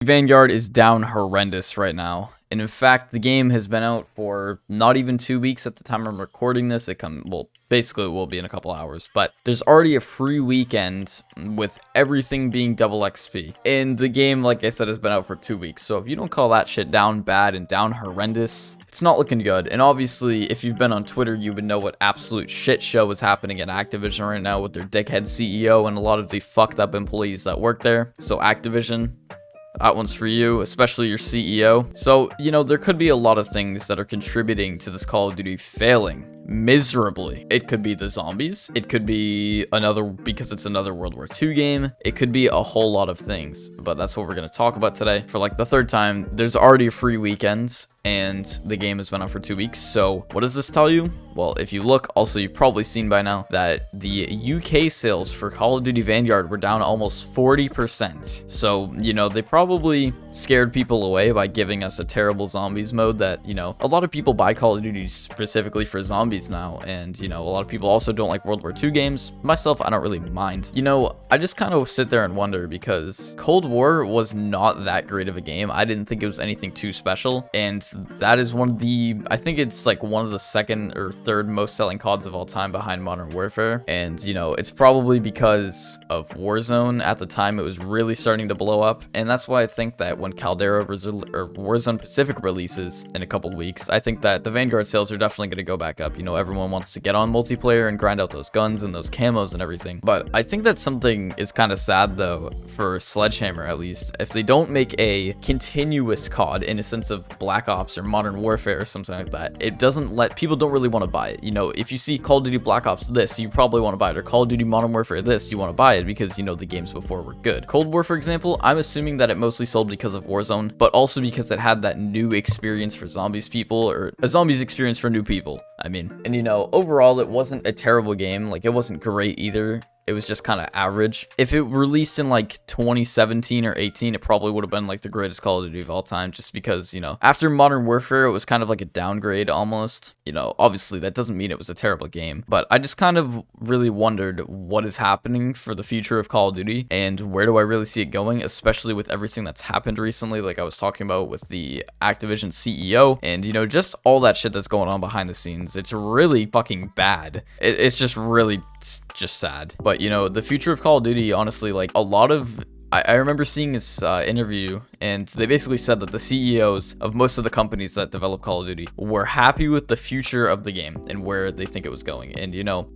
Vanguard is down horrendous right now. And in fact, the game has been out for not even 2 weeks at the time I'm recording this. Basically it will be in a couple hours, but there's already a free weekend with everything being double XP. And the game, like I said, has been out for 2 weeks. So if you don't call that shit down bad and down horrendous, it's not looking good. And obviously, if you've been on Twitter, you would know what absolute shit show is happening at Activision right now with their dickhead CEO and a lot of the fucked up employees that work there. So Activision, that one's for you, especially your CEO. So, there could be a lot of things that are contributing to this Call of Duty failing miserably. It could be the zombies. It could be because it's another World War II game. It could be a whole lot of things, but that's what we're going to talk about today. For like the third time, there's already a free weekend and the game has been out for 2 weeks. So what does this tell you? Well, if you look, also you've probably seen by now that the UK sales for Call of Duty Vanguard were down almost 40%. So, they probably scared people away by giving us a terrible zombies mode that, a lot of people buy Call of Duty specifically for zombies now. And, a lot of people also don't like World War II games. Myself, I don't really mind. I just kind of sit there and wonder because Cold War was not that great of a game. I didn't think it was anything too special. And that is I think it's like one of the second or third most selling CODs of all time behind Modern Warfare. And, it's probably because of Warzone at the time. It was really starting to blow up. And that's why I think that when Caldera or Warzone Pacific releases in a couple weeks, I think that the Vanguard sales are definitely going to go back up. Everyone wants to get on multiplayer and grind out those guns and those camos and everything. But I think that something is kind of sad though, for Sledgehammer at least, if they don't make a continuous COD in a sense of Black Ops or Modern Warfare or something like that. It doesn't people don't really want to buy it. If you see Call of Duty Black Ops this, you probably want to buy it, or Call of Duty Modern Warfare this, you want to buy it because the games before were good. Cold War, for example, I'm assuming that it mostly sold because of Warzone, but also because it had that new experience for zombies people, or a zombies experience for new people, I mean. And overall, it wasn't a terrible game. Like, it wasn't great either. It was just kind of average. If it released in like 2017 or 18, it probably would have been like the greatest Call of Duty of all time, just because, after Modern Warfare, it was kind of like a downgrade almost. Obviously that doesn't mean it was a terrible game, but I just kind of really wondered what is happening for the future of Call of Duty and where do I really see it going, especially with everything that's happened recently, like I was talking about with the Activision CEO and, just all that shit that's going on behind the scenes. It's really fucking bad. It's just really just sad. But the future of Call of Duty, honestly, like a lot of I remember seeing this interview, and they basically said that the CEOs of most of the companies that develop Call of Duty were happy with the future of the game and where they think it was going. And,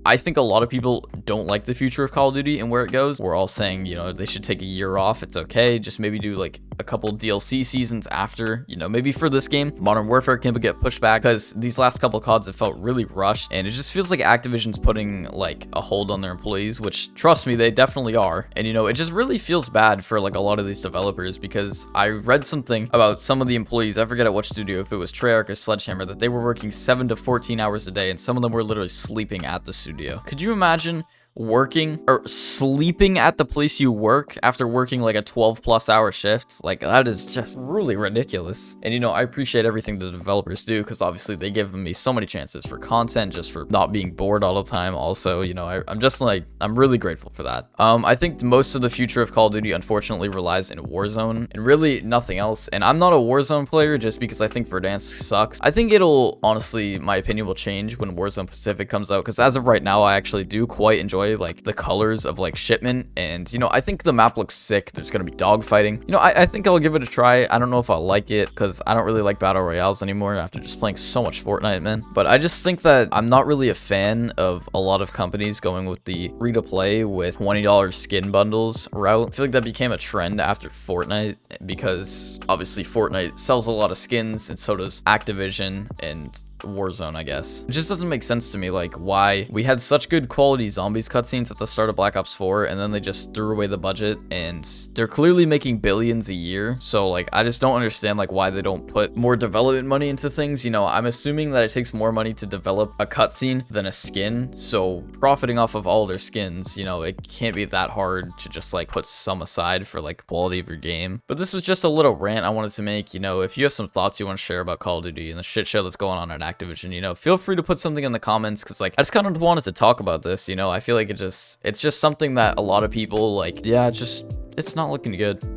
I think a lot of people don't like the future of Call of Duty and where it goes. We're all saying, they should take a year off. It's okay. Just maybe do like a couple DLC seasons after, maybe for this game. Modern Warfare can get pushed back because these last couple of CODs have felt really rushed. And it just feels like Activision's putting like a hold on their employees, which trust me, they definitely are. And, it just really feels bad for like a lot of these developers, because I read something about some of the employees, I forget at what studio, if it was Treyarch or Sledgehammer, that they were working 7 to 14 hours a day, and some of them were literally sleeping at the studio. Could you imagine working or sleeping at the place you work after working like a 12+ hour shift? Like, that is just really ridiculous. And I appreciate everything the developers do, because obviously they give me so many chances for content, just for not being bored all the time. Also, I'm just like, I'm really grateful for that. I think most of the future of Call of Duty unfortunately relies in Warzone and really nothing else. And I'm not a Warzone player just because I think Verdansk sucks. I think it'll, honestly, my opinion will change when Warzone Pacific comes out, because as of right now, I actually do quite enjoy like the colors of like Shipment, and I think the map looks sick. There's gonna be dogfighting. I think I'll give it a try. I don't know if I'll like it, because I don't really like battle royales anymore after just playing so much Fortnite, man. But I just think that I'm not really a fan of a lot of companies going with the free to play with $20 skin bundles route. I feel like that became a trend after Fortnite, because obviously Fortnite sells a lot of skins, and so does Activision and Warzone, I guess. It just doesn't make sense to me, like, why we had such good quality zombies cutscenes at the start of Black Ops 4, and then they just threw away the budget, and they're clearly making billions a year. So, like, I just don't understand, like, why they don't put more development money into things. I'm assuming that it takes more money to develop a cutscene than a skin, so profiting off of all their skins, it can't be that hard to just, like, put some aside for, like, quality of your game. But this was just a little rant I wanted to make. If you have some thoughts you want to share about Call of Duty and the shit show that's going on at Activision, feel free to put something in the comments, because like I just kind of wanted to talk about this. I feel like it's just something that a lot of people like, yeah, it's not looking good.